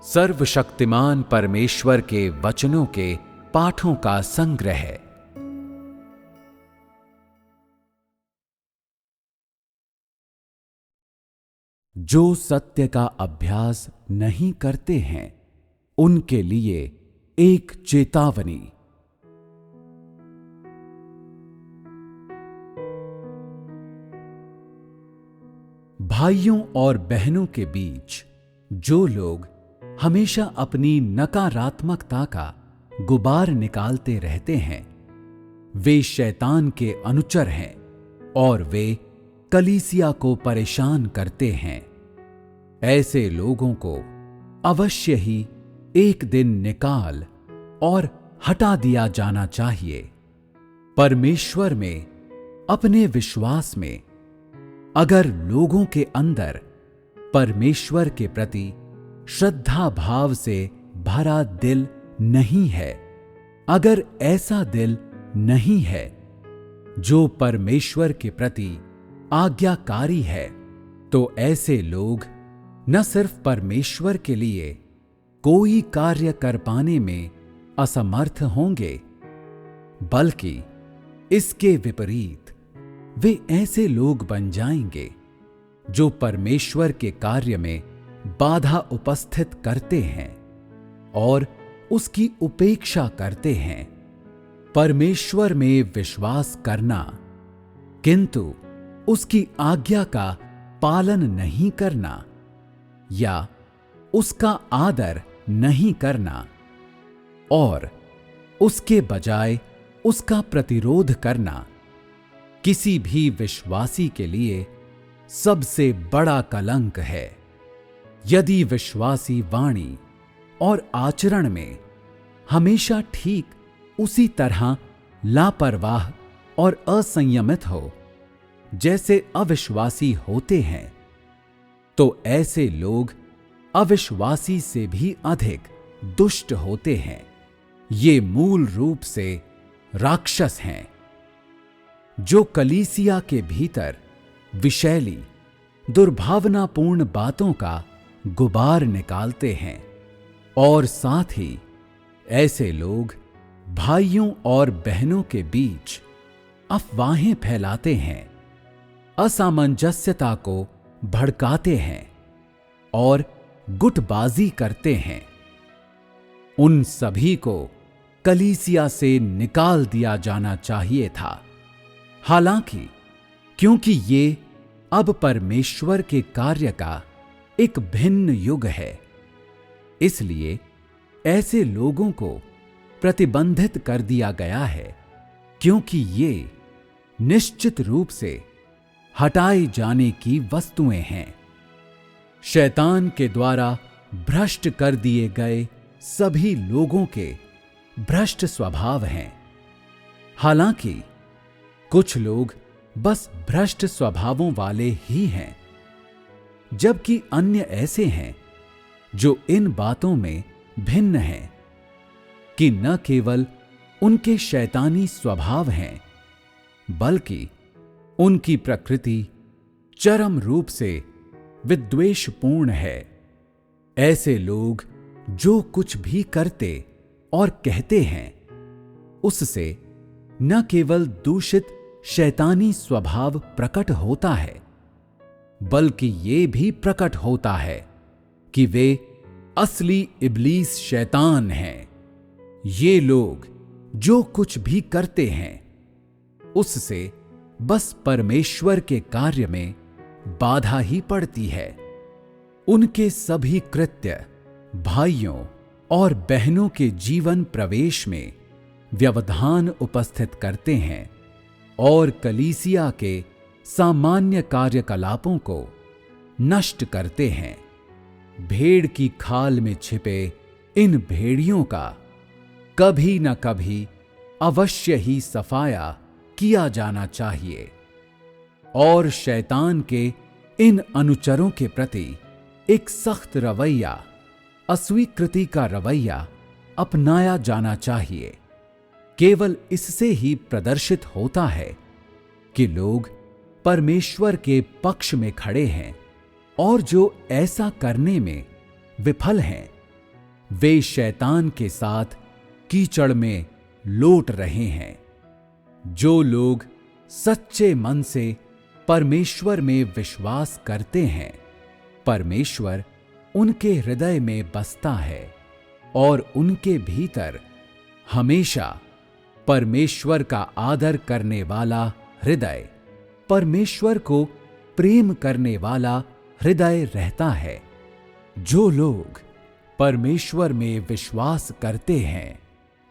सर्वशक्तिमान परमेश्वर के वचनों के पाठों का संग्रह। जो सत्य का अभ्यास नहीं करते हैं उनके लिए एक चेतावनी। भाइयों और बहनों के बीच जो लोग हमेशा अपनी नकारात्मकता का गुबार निकालते रहते हैं, वे शैतान के अनुचर हैं और वे कलीसिया को परेशान करते हैं। ऐसे लोगों को अवश्य ही एक दिन निकाल और हटा दिया जाना चाहिए। परमेश्वर में अपने विश्वास में अगर लोगों के अंदर परमेश्वर के प्रति श्रद्धा भाव से भरा दिल नहीं है, अगर ऐसा दिल नहीं है जो परमेश्वर के प्रति आज्ञाकारी है, तो ऐसे लोग न सिर्फ परमेश्वर के लिए कोई कार्य कर पाने में असमर्थ होंगे, बल्कि इसके विपरीत वे ऐसे लोग बन जाएंगे जो परमेश्वर के कार्य में बाधा उपस्थित करते हैं और उसकी उपेक्षा करते हैं। परमेश्वर में विश्वास करना किंतु उसकी आज्ञा का पालन नहीं करना या उसका आदर नहीं करना और उसके बजाय उसका प्रतिरोध करना किसी भी विश्वासी के लिए सबसे बड़ा कलंक है। यदि विश्वासी वाणी और आचरण में हमेशा ठीक उसी तरह लापरवाह और असंयमित हो जैसे अविश्वासी होते हैं, तो ऐसे लोग अविश्वासी से भी अधिक दुष्ट होते हैं। ये मूल रूप से राक्षस हैं जो कलीसिया के भीतर विषैली दुर्भावनापूर्ण बातों का गुबार निकालते हैं और साथ ही ऐसे लोग भाइयों और बहनों के बीच अफवाहें फैलाते हैं, असामंजस्यता को भड़काते हैं और गुटबाजी करते हैं। उन सभी को कलीसिया से निकाल दिया जाना चाहिए था। हालांकि क्योंकि ये अब परमेश्वर के कार्य का एक भिन्न युग है, इसलिए ऐसे लोगों को प्रतिबंधित कर दिया गया है, क्योंकि ये निश्चित रूप से हटाए जाने की वस्तुएं हैं। शैतान के द्वारा भ्रष्ट कर दिए गए सभी लोगों के भ्रष्ट स्वभाव हैं। हालांकि कुछ लोग बस भ्रष्ट स्वभावों वाले ही हैं, जबकि अन्य ऐसे हैं जो इन बातों में भिन्न हैं कि न केवल उनके शैतानी स्वभाव हैं, बल्कि उनकी प्रकृति चरम रूप से विद्वेषपूर्ण है। ऐसे लोग जो कुछ भी करते और कहते हैं, उससे न केवल दूषित शैतानी स्वभाव प्रकट होता है, बल्कि ये भी प्रकट होता है कि वे असली इब्लीस शैतान हैं। ये लोग जो कुछ भी करते हैं, उससे बस परमेश्वर के कार्य में बाधा ही पड़ती है। उनके सभी कृत्य भाइयों और बहनों के जीवन प्रवेश में व्यवधान उपस्थित करते हैं और कलीसिया के सामान्य कार्यकलापों को नष्ट करते हैं। भेड़ की खाल में छिपे इन भेड़ियों का कभी न कभी अवश्य ही सफाया किया जाना चाहिए और शैतान के इन अनुचरों के प्रति एक सख्त रवैया, अस्वीकृति का रवैया अपनाया जाना चाहिए। केवल इससे ही प्रदर्शित होता है कि लोग परमेश्वर के पक्ष में खड़े हैं और जो ऐसा करने में विफल हैं वे शैतान के साथ कीचड़ में लोट रहे हैं। जो लोग सच्चे मन से परमेश्वर में विश्वास करते हैं, परमेश्वर उनके हृदय में बसता है और उनके भीतर हमेशा परमेश्वर का आदर करने वाला हृदय, परमेश्वर को प्रेम करने वाला हृदय रहता है। जो लोग परमेश्वर में विश्वास करते हैं,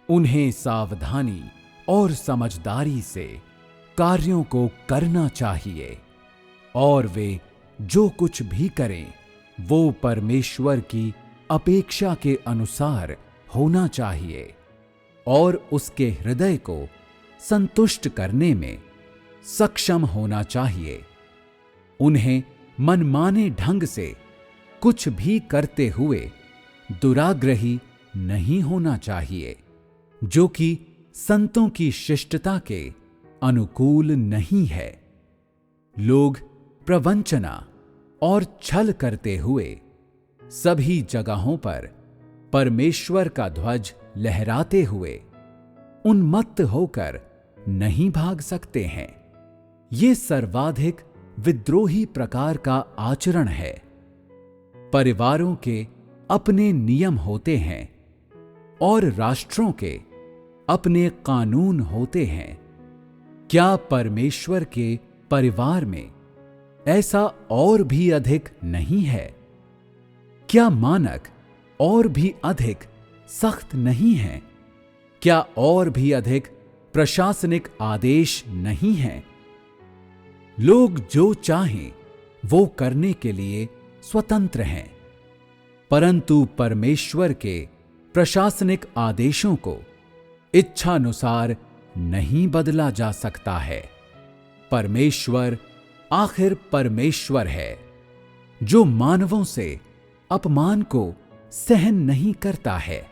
उन्हें सावधानी और समझदारी से कार्यों को करना चाहिए और वे जो कुछ भी करें वो परमेश्वर की अपेक्षा के अनुसार होना चाहिए और उसके हृदय को संतुष्ट करने में सक्षम होना चाहिए। उन्हें मनमाने ढंग से कुछ भी करते हुए दुराग्रही नहीं होना चाहिए, जो कि संतों की शिष्टता के अनुकूल नहीं है। लोग प्रवंचना और छल करते हुए सभी जगहों पर परमेश्वर का ध्वज लहराते हुए उन्मत्त होकर नहीं भाग सकते हैं। ये सर्वाधिक विद्रोही प्रकार का आचरण है। परिवारों के अपने नियम होते हैं और राष्ट्रों के अपने कानून होते हैं। क्या परमेश्वर के परिवार में ऐसा और भी अधिक नहीं है? क्या मानक और भी अधिक सख्त नहीं है? क्या और भी अधिक प्रशासनिक आदेश नहीं हैं? लोग जो चाहें वो करने के लिए स्वतंत्र हैं, परंतु परमेश्वर के प्रशासनिक आदेशों को इच्छानुसार नहीं बदला जा सकता है। परमेश्वर आखिर परमेश्वर है, जो मानवों से अपमान को सहन नहीं करता है।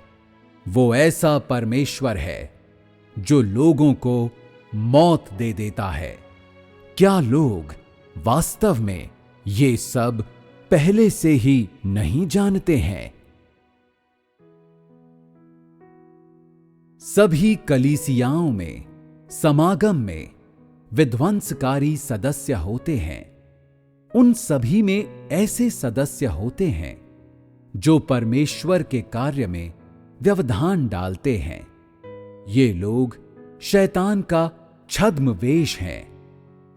वो ऐसा परमेश्वर है जो लोगों को मौत दे देता है। क्या लोग वास्तव में ये सब पहले से ही नहीं जानते हैं? सभी कलीसियाओं में, समागम में विध्वंसकारी सदस्य होते हैं। उन सभी में ऐसे सदस्य होते हैं जो परमेश्वर के कार्य में व्यवधान डालते हैं। ये लोग शैतान का छद्म वेश हैं,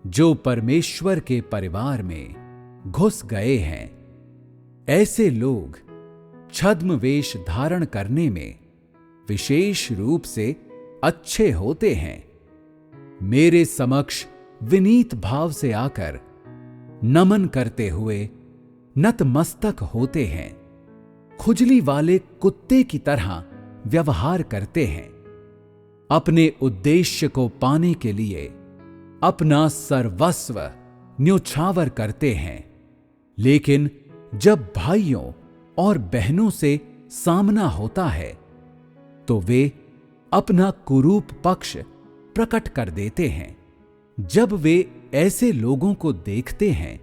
जो परमेश्वर के परिवार में घुस गए हैं। ऐसे लोग छद्म वेश धारण करने में विशेष रूप से अच्छे होते हैं। मेरे समक्ष विनीत भाव से आकर नमन करते हुए नतमस्तक होते हैं, खुजली वाले कुत्ते की तरह व्यवहार करते हैं। अपने उद्देश्य को पाने के लिए अपना सर्वस्व न्योछावर करते हैं, लेकिन जब भाइयों और बहनों से सामना होता है तो वे अपना कुरूप पक्ष प्रकट कर देते हैं। जब वे ऐसे लोगों को देखते हैं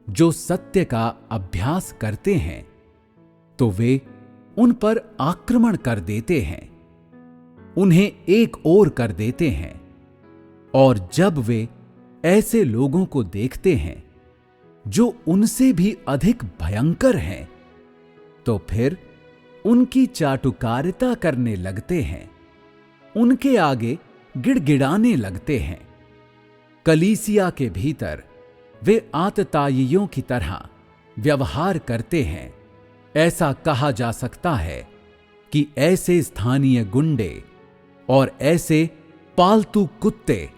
जो सत्य का अभ्यास करते हैं तो वे उन पर आक्रमण कर देते हैं, उन्हें एक ओर कर देते हैं। और जब वे ऐसे लोगों को देखते हैं जो उनसे भी अधिक भयंकर हैं तो फिर उनकी चाटुकारिता करने लगते हैं, उनके आगे गिड़गिड़ाने लगते हैं। कलीसिया के भीतर वे आतताइयों की तरह व्यवहार करते हैं। ऐसा कहा जा सकता है कि ऐसे स्थानीय गुंडे और ऐसे पालतू कुत्ते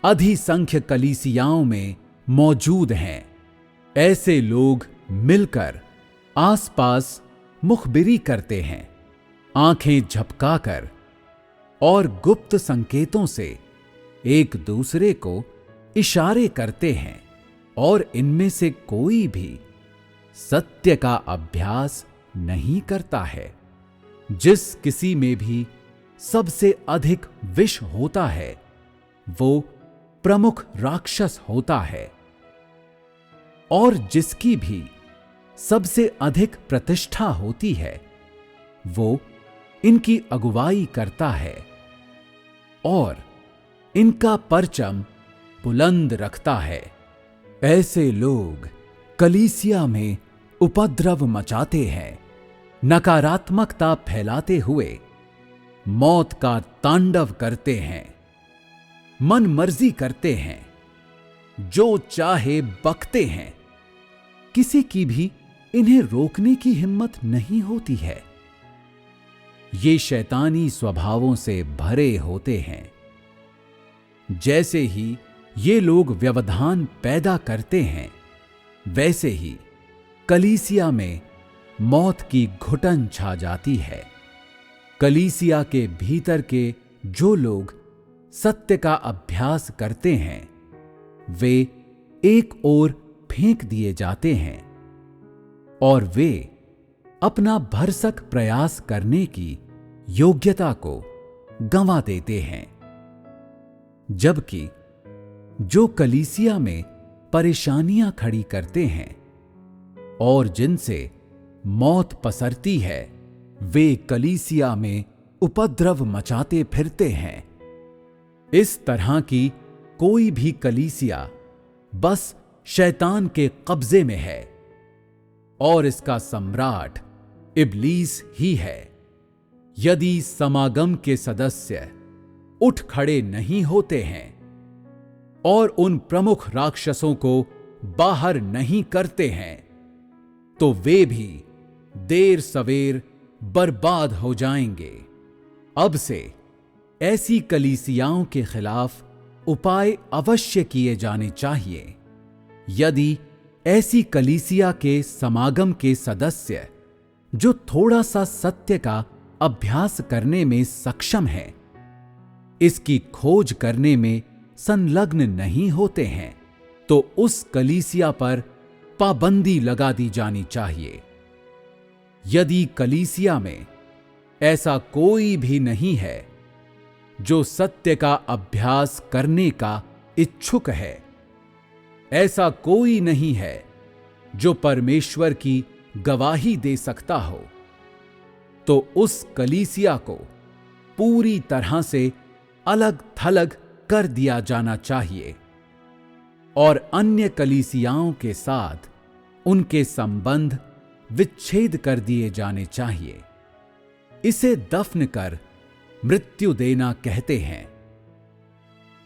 अधिसंख्य कलीसियाओं में मौजूद हैं। ऐसे लोग मिलकर आसपास मुखबिरी करते हैं, आंखें झपकाकर और गुप्त संकेतों से एक दूसरे को इशारे करते हैं, और इनमें से कोई भी सत्य का अभ्यास नहीं करता है। जिस किसी में भी सबसे अधिक विष होता है वो प्रमुख राक्षस होता है, और जिसकी भी सबसे अधिक प्रतिष्ठा होती है वो इनकी अगुवाई करता है और इनका परचम बुलंद रखता है। ऐसे लोग कलीसिया में उपद्रव मचाते हैं, नकारात्मकता फैलाते हुए मौत का तांडव करते हैं, मन मर्जी करते हैं, जो चाहे बकते हैं। किसी की भी इन्हें रोकने की हिम्मत नहीं होती है। ये शैतानी स्वभावों से भरे होते हैं। जैसे ही ये लोग व्यवधान पैदा करते हैं, वैसे ही कलीसिया में मौत की घुटन छा जाती है। कलीसिया के भीतर के जो लोग सत्य का अभ्यास करते हैं, वे एक ओर फेंक दिए जाते हैं और वे अपना भरसक प्रयास करने की योग्यता को गंवा देते हैं। जबकि जो कलीसिया में परेशानियां खड़ी करते हैं और जिनसे मौत पसरती है, वे कलीसिया में उपद्रव मचाते फिरते हैं। इस तरह की कोई भी कलीसिया बस शैतान के कब्जे में है और इसका सम्राट इब्लीस ही है। यदि समागम के सदस्य उठ खड़े नहीं होते हैं और उन प्रमुख राक्षसों को बाहर नहीं करते हैं, तो वे भी देर सवेर बर्बाद हो जाएंगे। अब से ऐसी कलीसियाओं के खिलाफ उपाय अवश्य किए जाने चाहिए। यदि ऐसी कलीसिया के समागम के सदस्य जो थोड़ा सा सत्य का अभ्यास करने में सक्षम हैं, इसकी खोज करने में संलग्न नहीं होते हैं, तो उस कलीसिया पर पाबंदी लगा दी जानी चाहिए। यदि कलीसिया में ऐसा कोई भी नहीं है जो सत्य का अभ्यास करने का इच्छुक है, ऐसा कोई नहीं है जो परमेश्वर की गवाही दे सकता हो, तो उस कलीसिया को पूरी तरह से अलग थलग कर दिया जाना चाहिए और अन्य कलीसियाओं के साथ उनके संबंध विच्छेद कर दिए जाने चाहिए। इसे दफन कर मृत्यु देना कहते हैं।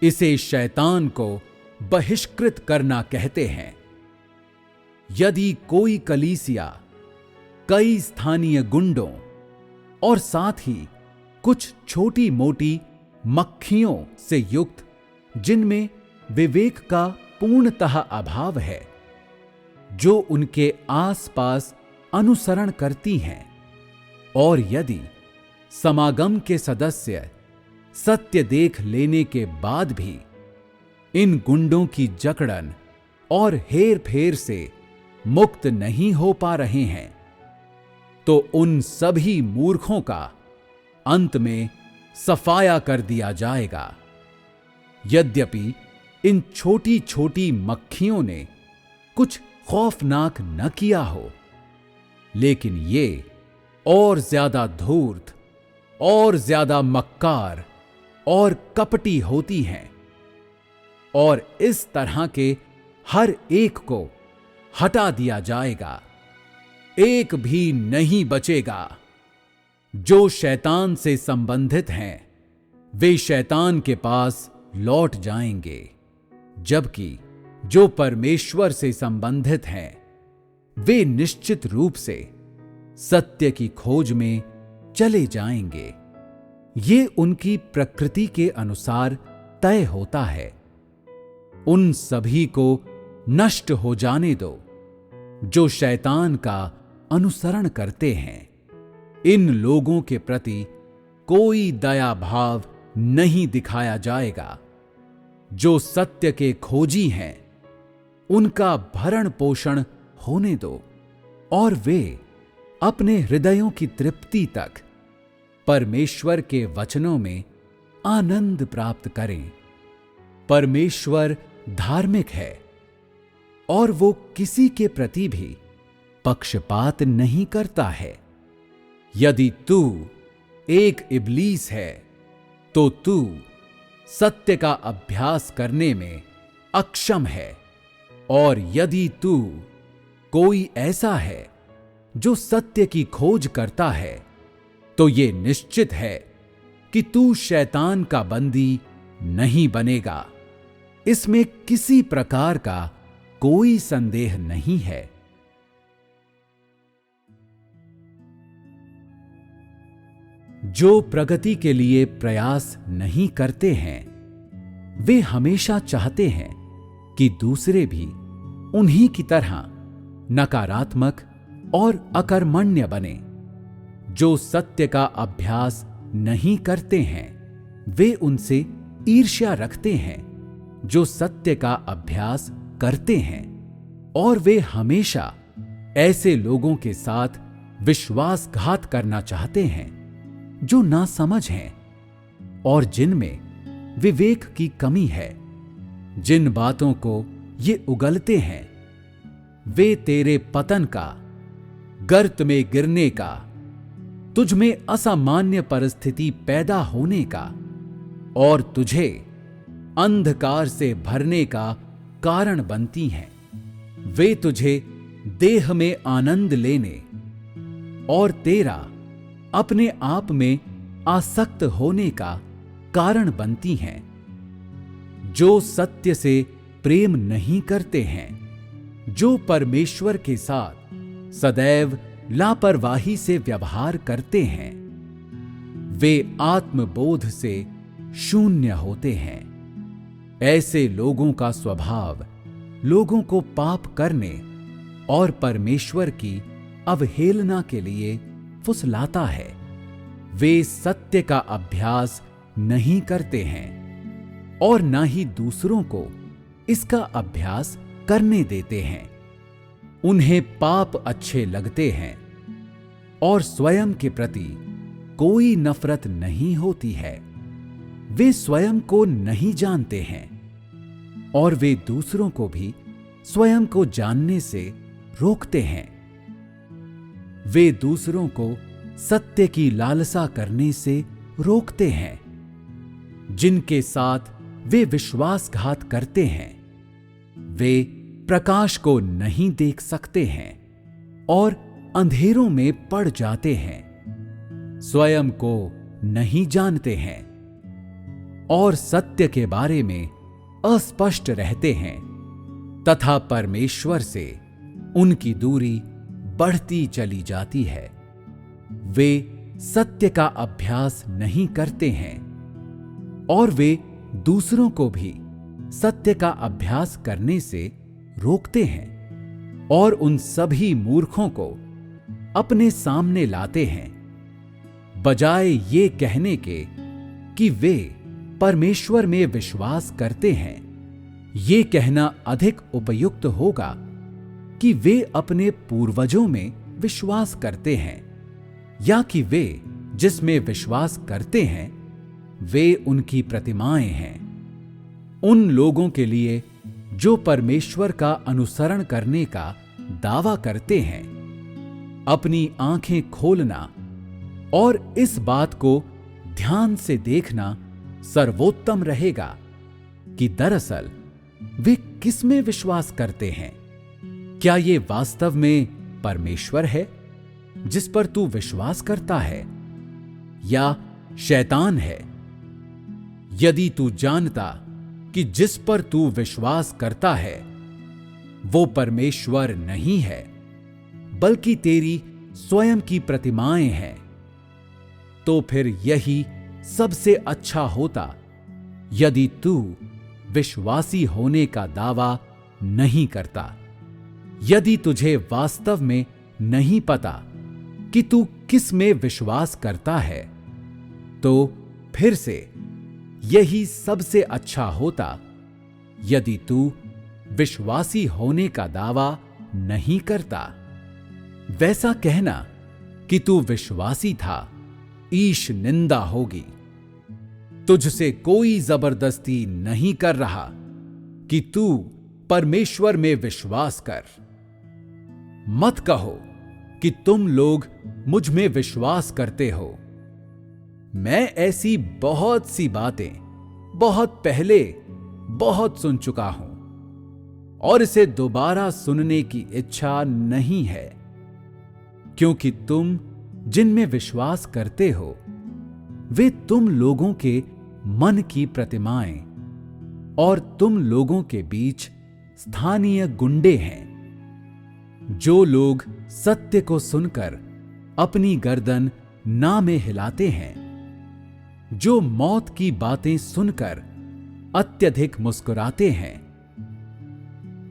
इसे शैतान को बहिष्कृत करना कहते हैं। यदि कोई कलीसिया कई स्थानीय गुंडों और साथ ही कुछ छोटी मोटी मक्खियों से युक्त, जिनमें विवेक का पूर्णतः अभाव है, जो उनके आसपास अनुसरण करती हैं, और यदि समागम के सदस्य सत्य देख लेने के बाद भी इन गुंडों की जकड़न और हेर फेर से मुक्त नहीं हो पा रहे हैं, तो उन सभी मूर्खों का अंत में सफाया कर दिया जाएगा। यद्यपि इन छोटी छोटी मक्खियों ने कुछ खौफनाक न किया हो, लेकिन ये और ज्यादा धूर्त और ज्यादा मक्कार और कपटी होती हैं, और इस तरह के हर एक को हटा दिया जाएगा। एक भी नहीं बचेगा। जो शैतान से संबंधित हैं, वे शैतान के पास लौट जाएंगे, जबकि जो परमेश्वर से संबंधित हैं, वे निश्चित रूप से सत्य की खोज में चले जाएंगे। ये उनकी प्रकृति के अनुसार तय होता है। उन सभी को नष्ट हो जाने दो जो शैतान का अनुसरण करते हैं। इन लोगों के प्रति कोई दया भाव नहीं दिखाया जाएगा। जो सत्य के खोजी हैं, उनका भरण पोषण होने दो और वे अपने हृदयों की तृप्ति तक परमेश्वर के वचनों में आनंद प्राप्त करें। परमेश्वर धार्मिक है और वो किसी के प्रति भी पक्षपात नहीं करता है। यदि तू एक इब्लीस है तो तू सत्य का अभ्यास करने में अक्षम है, और यदि तू कोई ऐसा है जो सत्य की खोज करता है तो ये निश्चित है कि तू शैतान का बंदी नहीं बनेगा। इसमें किसी प्रकार का कोई संदेह नहीं है। जो प्रगति के लिए प्रयास नहीं करते हैं वे हमेशा चाहते हैं कि दूसरे भी उन्हीं की तरह नकारात्मक और अकर्मण्य बने। जो सत्य का अभ्यास नहीं करते हैं वे उनसे ईर्ष्या रखते हैं जो सत्य का अभ्यास करते हैं, और वे हमेशा ऐसे लोगों के साथ विश्वासघात करना चाहते हैं जो नासमझ हैं और जिनमें विवेक की कमी है। जिन बातों को ये उगलते हैं वे तेरे पतन का, गर्त में गिरने का, तुझ में असामान्य परिस्थिति पैदा होने का और तुझे अंधकार से भरने का कारण बनती हैं। वे तुझे देह में आनंद लेने और तेरा अपने आप में आसक्त होने का कारण बनती हैं। जो सत्य से प्रेम नहीं करते हैं, जो परमेश्वर के साथ सदैव लापरवाही से व्यवहार करते हैं, वे आत्मबोध से शून्य होते हैं। ऐसे लोगों का स्वभाव लोगों को पाप करने और परमेश्वर की अवहेलना के लिए फुसलाता है। वे सत्य का अभ्यास नहीं करते हैं और ना ही दूसरों को इसका अभ्यास करने देते हैं। उन्हें पाप अच्छे लगते हैं और स्वयं के प्रति कोई नफरत नहीं होती है। वे स्वयं को नहीं जानते हैं और वे दूसरों को भी स्वयं को जानने से रोकते हैं। वे दूसरों को सत्य की लालसा करने से रोकते हैं। जिनके साथ वे विश्वासघात करते हैं वे प्रकाश को नहीं देख सकते हैं और अंधेरों में पड़ जाते हैं। स्वयं को नहीं जानते हैं और सत्य के बारे में अस्पष्ट रहते हैं तथा परमेश्वर से उनकी दूरी बढ़ती चली जाती है। वे सत्य का अभ्यास नहीं करते हैं और वे दूसरों को भी सत्य का अभ्यास करने से रोकते हैं और उन सभी मूर्खों को अपने सामने लाते हैं। बजाय ये कहने के कि वे परमेश्वर में विश्वास करते हैं, ये कहना अधिक उपयुक्त होगा कि वे अपने पूर्वजों में विश्वास करते हैं, या कि वे जिसमें विश्वास करते हैं वे उनकी प्रतिमाएं हैं। उन लोगों के लिए जो परमेश्वर का अनुसरण करने का दावा करते हैं, अपनी आंखें खोलना और इस बात को ध्यान से देखना सर्वोत्तम रहेगा कि दरअसल वे किस में विश्वास करते हैं। क्या ये वास्तव में परमेश्वर है जिस पर तू विश्वास करता है, या शैतान है? यदि तू जानता कि जिस पर तू विश्वास करता है वो परमेश्वर नहीं है बल्कि तेरी स्वयं की प्रतिमाएं हैं, तो फिर यही सबसे अच्छा होता यदि तू विश्वासी होने का दावा नहीं करता। यदि तुझे वास्तव में नहीं पता कि तू किस में विश्वास करता है, तो फिर से यही सबसे अच्छा होता यदि तू विश्वासी होने का दावा नहीं करता। वैसा कहना कि तू विश्वासी था ईश निंदा होगी। तुझसे कोई जबरदस्ती नहीं कर रहा कि तू परमेश्वर में विश्वास कर। मत कहो कि तुम लोग मुझ में विश्वास करते हो। मैं ऐसी बहुत सी बातें बहुत पहले बहुत सुन चुका हूं और इसे दोबारा सुनने की इच्छा नहीं है, क्योंकि तुम जिनमें विश्वास करते हो वे तुम लोगों के मन की प्रतिमाएं और तुम लोगों के बीच स्थानीय गुंडे हैं। जो लोग सत्य को सुनकर अपनी गर्दन ना में हिलाते हैं, जो मौत की बातें सुनकर अत्यधिक मुस्कुराते हैं,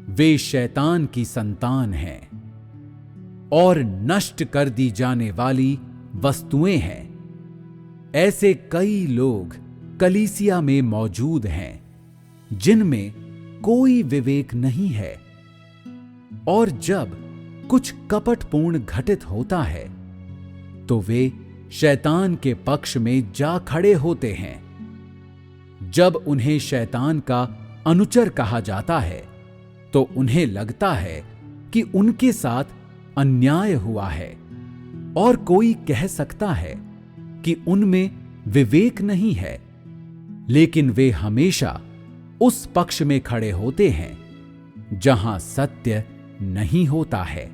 वे शैतान की संतान हैं और नष्ट कर दी जाने वाली वस्तुएं हैं। ऐसे कई लोग कलीसिया में मौजूद हैं जिनमें कोई विवेक नहीं है, और जब कुछ कपटपूर्ण घटित होता है तो वे शैतान के पक्ष में जा खड़े होते हैं। जब उन्हें शैतान का अनुचर कहा जाता है तो उन्हें लगता है कि उनके साथ अन्याय हुआ है, और कोई कह सकता है कि उनमें विवेक नहीं है, लेकिन वे हमेशा उस पक्ष में खड़े होते हैं जहां सत्य नहीं होता है।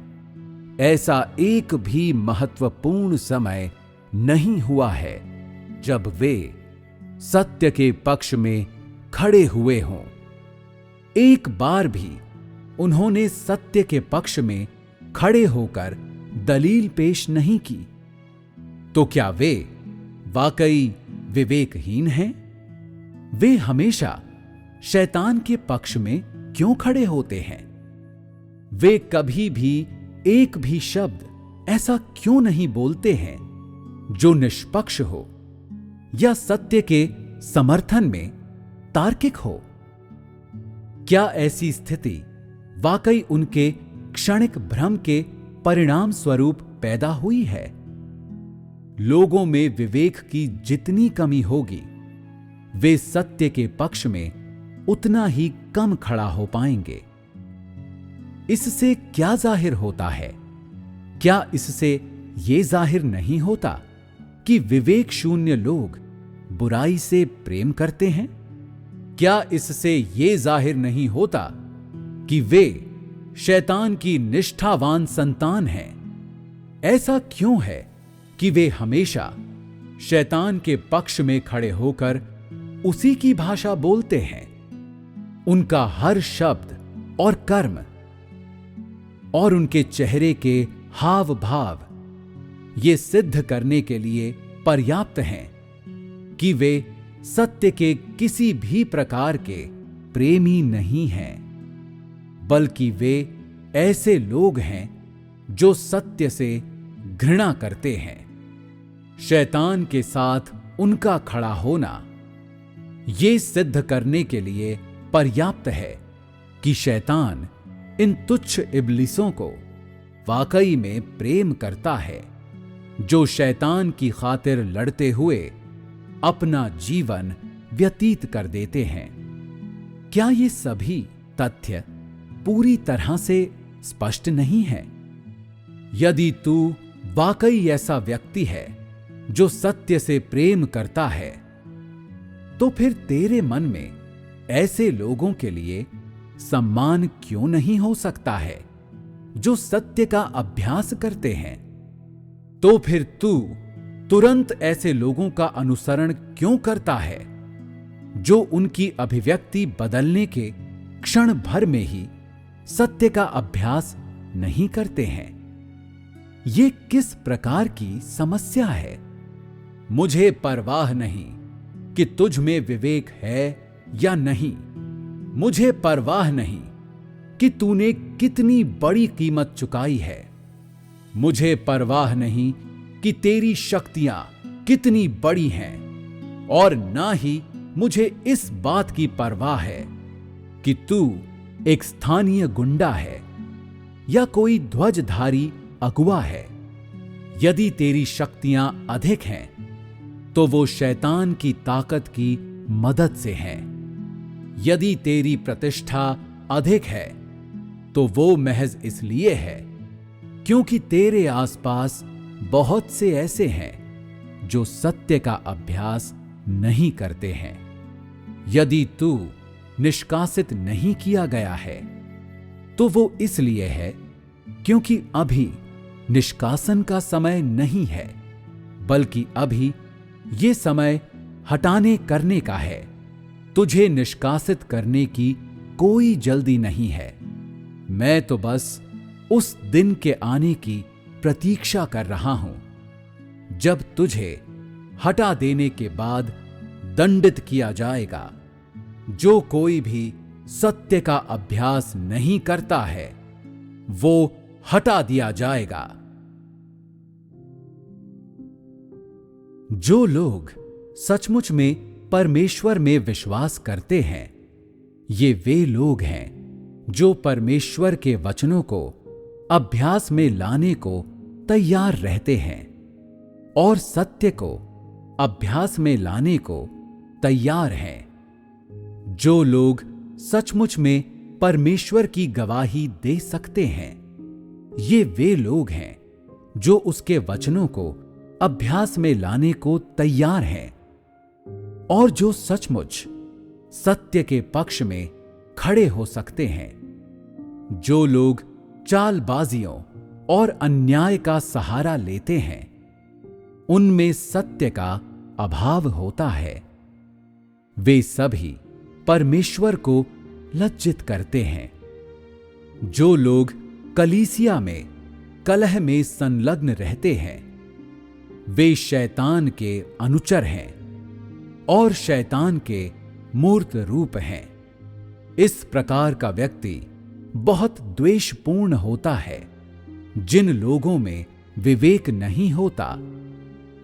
ऐसा एक भी महत्वपूर्ण समय नहीं हुआ है जब वे सत्य के पक्ष में खड़े हुए हों। एक बार भी उन्होंने सत्य के पक्ष में खड़े होकर दलील पेश नहीं की। तो क्या वे वाकई विवेकहीन हैं? वे हमेशा शैतान के पक्ष में क्यों खड़े होते हैं? वे कभी भी एक भी शब्द ऐसा क्यों नहीं बोलते हैं जो निष्पक्ष हो या सत्य के समर्थन में तार्किक हो? क्या ऐसी स्थिति वाकई उनके क्षणिक भ्रम के परिणाम स्वरूप पैदा हुई है? लोगों में विवेक की जितनी कमी होगी, वे सत्य के पक्ष में उतना ही कम खड़ा हो पाएंगे। इससे क्या जाहिर होता है? क्या इससे यह जाहिर नहीं होता कि विवेक शून्य लोग बुराई से प्रेम करते हैं? क्या इससे यह जाहिर नहीं होता कि वे शैतान की निष्ठावान संतान हैं? ऐसा क्यों है कि वे हमेशा शैतान के पक्ष में खड़े होकर उसी की भाषा बोलते हैं? उनका हर शब्द और कर्म और उनके चेहरे के हाव भाव ये सिद्ध करने के लिए पर्याप्त हैं कि वे सत्य के किसी भी प्रकार के प्रेमी नहीं हैं, बल्कि वे ऐसे लोग हैं जो सत्य से घृणा करते हैं। शैतान के साथ उनका खड़ा होना ये सिद्ध करने के लिए पर्याप्त है कि शैतान इन तुच्छ इब्लिसों को वाकई में प्रेम करता है, जो शैतान की खातिर लड़ते हुए अपना जीवन व्यतीत कर देते हैं। क्या ये सभी तथ्य पूरी तरह से स्पष्ट नहीं है? यदि तू वाकई ऐसा व्यक्ति है जो सत्य से प्रेम करता है, तो फिर तेरे मन में ऐसे लोगों के लिए सम्मान क्यों नहीं हो सकता है जो सत्य का अभ्यास करते हैं? तो फिर तू तुरंत ऐसे लोगों का अनुसरण क्यों करता है जो उनकी अभिव्यक्ति बदलने के क्षण भर में ही सत्य का अभ्यास नहीं करते हैं? ये किस प्रकार की समस्या है? मुझे परवाह नहीं कि तुझ में विवेक है या नहीं। मुझे परवाह नहीं कि तूने कितनी बड़ी कीमत चुकाई है। मुझे परवाह नहीं कि तेरी शक्तियां कितनी बड़ी हैं, और ना ही मुझे इस बात की परवाह है कि तू एक स्थानीय गुंडा है या कोई ध्वजधारी अगुवा है। यदि तेरी शक्तियां अधिक हैं तो वो शैतान की ताकत की मदद से हैं। यदि तेरी प्रतिष्ठा अधिक है तो वो महज इसलिए है क्योंकि तेरे आसपास बहुत से ऐसे हैं जो सत्य का अभ्यास नहीं करते हैं। यदि तू निष्कासित नहीं किया गया है तो वो इसलिए है क्योंकि अभी निष्कासन का समय नहीं है, बल्कि अभी ये समय हटाने करने का है। तुझे निष्कासित करने की कोई जल्दी नहीं है। मैं तो बस उस दिन के आने की प्रतीक्षा कर रहा हूं जब तुझे हटा देने के बाद दंडित किया जाएगा। जो कोई भी सत्य का अभ्यास नहीं करता है वो हटा दिया जाएगा। जो लोग सचमुच में परमेश्वर में विश्वास करते हैं, ये वे लोग हैं जो परमेश्वर के वचनों को अभ्यास में लाने को तैयार रहते हैं और सत्य को अभ्यास में लाने को तैयार हैं। जो लोग सचमुच में परमेश्वर की गवाही दे सकते हैं, ये वे लोग हैं जो उसके वचनों को अभ्यास में लाने को तैयार हैं और जो सचमुच सत्य के पक्ष में खड़े हो सकते हैं। जो लोग चालबाजियों और अन्याय का सहारा लेते हैं, उनमें सत्य का अभाव होता है। वे सभी परमेश्वर को लज्जित करते हैं। जो लोग कलीसिया में कलह में संलग्न रहते हैं, वे शैतान के अनुचर हैं और शैतान के मूर्त रूप हैं। इस प्रकार का व्यक्ति बहुत द्वेषपूर्ण होता है, जिन लोगों में विवेक नहीं होता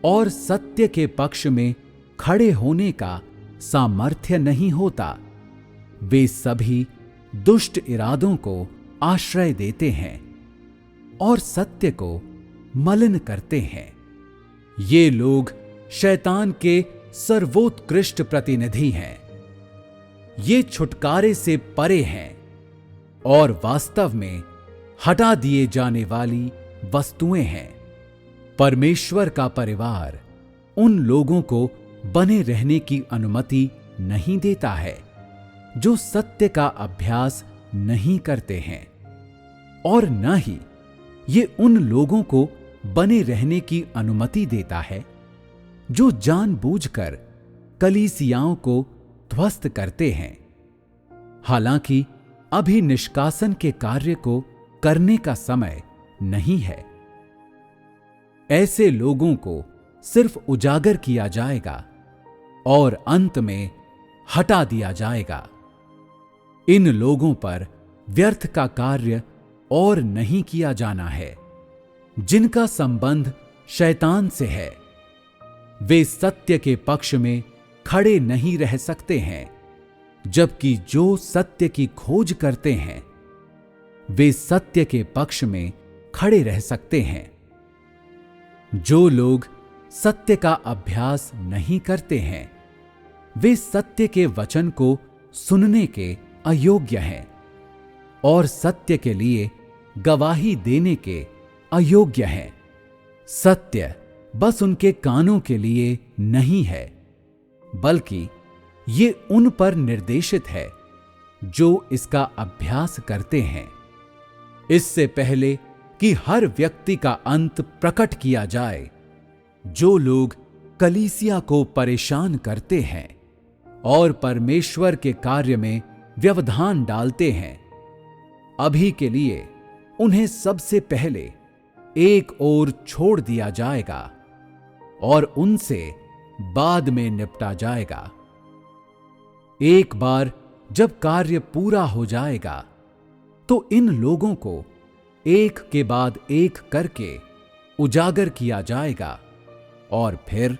और सत्य के पक्ष में खड़े होने का सामर्थ्य नहीं होता। वे सभी दुष्ट इरादों को आश्रय देते हैं और सत्य को मलिन करते हैं। ये लोग शैतान के सर्वोत्कृष्ट प्रतिनिधि हैं। ये छुटकारे से परे हैं और वास्तव में हटा दिए जाने वाली वस्तुएं हैं। परमेश्वर का परिवार उन लोगों को बने रहने की अनुमति नहीं देता है जो सत्य का अभ्यास नहीं करते हैं, और न ही ये उन लोगों को बने रहने की अनुमति देता है जो जानबूझकर कलीसियाओं को ध्वस्त करते हैं। हालांकि अभी निष्कासन के कार्य को करने का समय नहीं है। ऐसे लोगों को सिर्फ उजागर किया जाएगा और अंत में हटा दिया जाएगा। इन लोगों पर व्यर्थ का कार्य और नहीं किया जाना है, जिनका संबंध शैतान से है। वे सत्य के पक्ष में खड़े नहीं रह सकते हैं, जबकि जो सत्य की खोज करते हैं वे सत्य के पक्ष में खड़े रह सकते हैं। जो लोग सत्य का अभ्यास नहीं करते हैं, वे सत्य के वचन को सुनने के अयोग्य हैं और सत्य के लिए गवाही देने के अयोग्य हैं। सत्य बस उनके कानों के लिए नहीं है, बल्कि ये उन पर निर्देशित है जो इसका अभ्यास करते हैं। इससे पहले कि हर व्यक्ति का अंत प्रकट किया जाए, जो लोग कलीसिया को परेशान करते हैं और परमेश्वर के कार्य में व्यवधान डालते हैं, अभी के लिए उन्हें सबसे पहले एक ओर छोड़ दिया जाएगा और उनसे बाद में निपटा जाएगा। एक बार जब कार्य पूरा हो जाएगा तो इन लोगों को एक के बाद एक करके उजागर किया जाएगा और फिर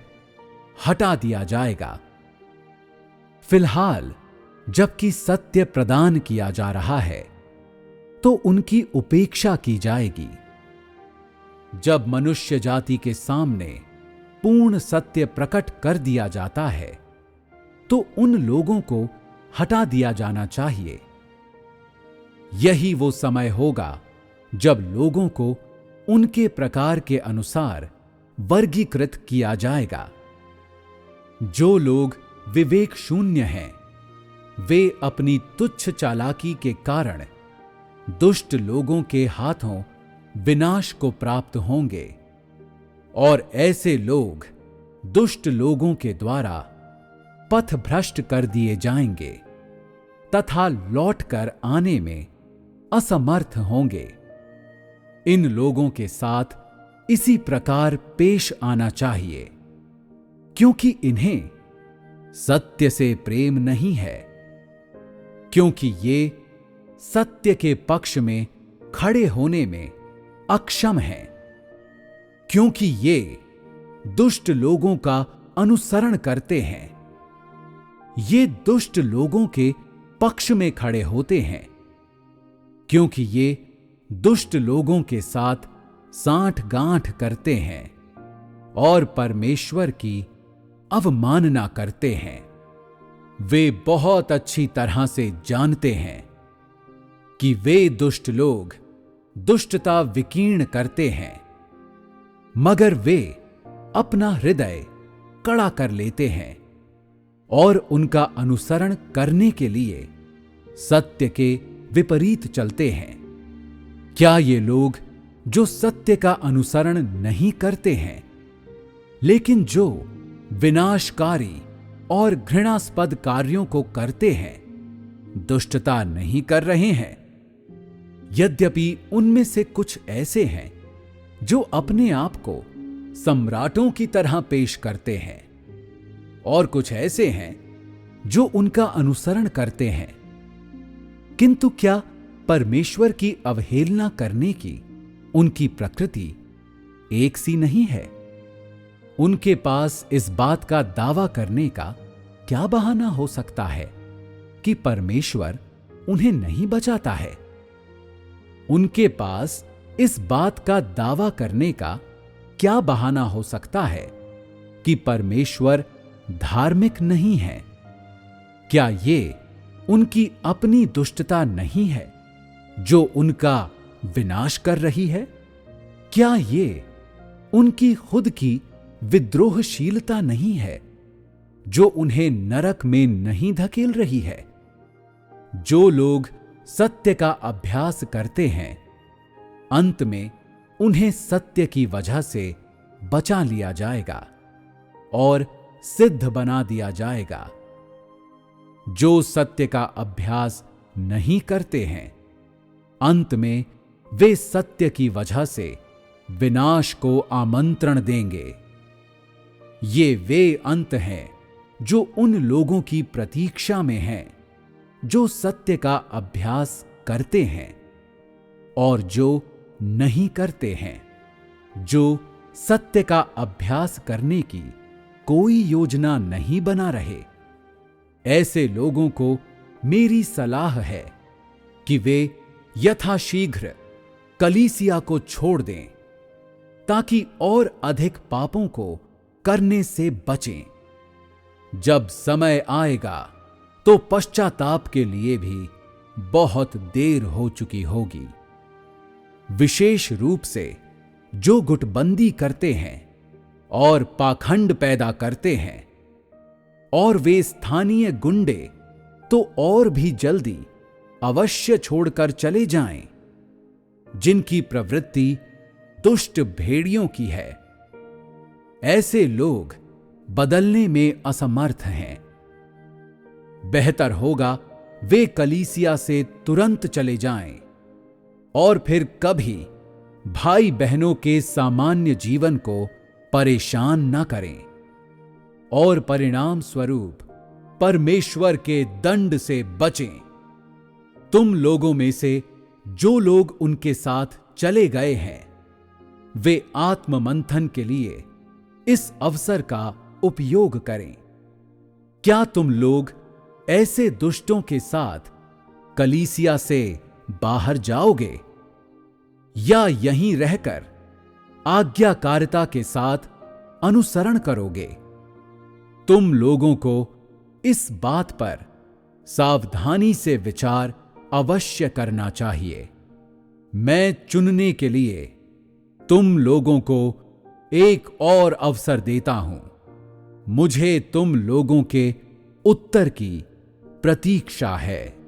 हटा दिया जाएगा। फिलहाल जबकि सत्य प्रदान किया जा रहा है तो उनकी उपेक्षा की जाएगी। जब मनुष्य जाति के सामने पूर्ण सत्य प्रकट कर दिया जाता है तो उन लोगों को हटा दिया जाना चाहिए। यही वो समय होगा जब लोगों को उनके प्रकार के अनुसार वर्गीकृत किया जाएगा। जो लोग विवेक शून्य हैं, वे अपनी तुच्छ चालाकी के कारण दुष्ट लोगों के हाथों विनाश को प्राप्त होंगे, और ऐसे लोग दुष्ट लोगों के द्वारा पथ भ्रष्ट कर दिए जाएंगे तथा लौटकर आने में असमर्थ होंगे। इन लोगों के साथ इसी प्रकार पेश आना चाहिए, क्योंकि इन्हें सत्य से प्रेम नहीं है, क्योंकि ये सत्य के पक्ष में खड़े होने में अक्षम हैं, क्योंकि ये दुष्ट लोगों का अनुसरण करते हैं। ये दुष्ट लोगों के पक्ष में खड़े होते हैं, क्योंकि ये दुष्ट लोगों के साथ साठगांठ करते हैं और परमेश्वर की अवमानना करते हैं। वे बहुत अच्छी तरह से जानते हैं कि वे दुष्ट लोग दुष्टता विकीर्ण करते हैं, मगर वे अपना हृदय कड़ा कर लेते हैं और उनका अनुसरण करने के लिए सत्य के विपरीत चलते हैं। क्या ये लोग जो सत्य का अनुसरण नहीं करते हैं, लेकिन जो विनाशकारी और घृणास्पद कार्यों को करते हैं, दुष्टता नहीं कर रहे हैं? यद्यपि उनमें से कुछ ऐसे हैं जो अपने आप को सम्राटों की तरह पेश करते हैं, और कुछ ऐसे हैं जो उनका अनुसरण करते हैं, किंतु क्या परमेश्वर की अवहेलना करने की उनकी प्रकृति एक सी नहीं है? उनके पास इस बात का दावा करने का क्या बहाना हो सकता है कि परमेश्वर उन्हें नहीं बचाता है? उनके पास इस बात का दावा करने का क्या बहाना हो सकता है कि परमेश्वर धार्मिक नहीं है? क्या ये उनकी अपनी दुष्टता नहीं है जो उनका विनाश कर रही है? क्या ये उनकी खुद की विद्रोहशीलता नहीं है जो उन्हें नरक में नहीं धकेल रही है? जो लोग सत्य का अभ्यास करते हैं, अंत में उन्हें सत्य की वजह से बचा लिया जाएगा और सिद्ध बना दिया जाएगा। जो सत्य का अभ्यास नहीं करते हैं, अंत में वे सत्य की वजह से विनाश को आमंत्रण देंगे। ये वे अंत हैं जो उन लोगों की प्रतीक्षा में हैं जो सत्य का अभ्यास करते हैं और जो नहीं करते हैं, जो सत्य का अभ्यास करने की कोई योजना नहीं बना रहे। ऐसे लोगों को मेरी सलाह है कि वे यथाशीघ्र कलीसिया को छोड़ दें, ताकि और अधिक पापों को करने से बचें। जब समय आएगा तो पश्चाताप के लिए भी बहुत देर हो चुकी होगी। विशेष रूप से जो गुटबंदी करते हैं और पाखंड पैदा करते हैं, और वे स्थानीय गुंडे तो और भी जल्दी अवश्य छोड़कर चले जाएं, जिनकी प्रवृत्ति दुष्ट भेड़ियों की है। ऐसे लोग बदलने में असमर्थ हैं। बेहतर होगा वे कलीसिया से तुरंत चले जाएं और फिर कभी भाई बहनों के सामान्य जीवन को परेशान न करें, और परिणाम स्वरूप परमेश्वर के दंड से बचें। तुम लोगों में से जो लोग उनके साथ चले गए हैं, वे आत्ममंथन के लिए इस अवसर का उपयोग करें। क्या तुम लोग ऐसे दुष्टों के साथ कलीसिया से बाहर जाओगे, या यहीं रहकर आज्ञाकारिता के साथ अनुसरण करोगे? तुम लोगों को इस बात पर सावधानी से विचार अवश्य करना चाहिए। मैं चुनने के लिए तुम लोगों को एक और अवसर देता हूं। मुझे तुम लोगों के उत्तर की प्रतीक्षा है।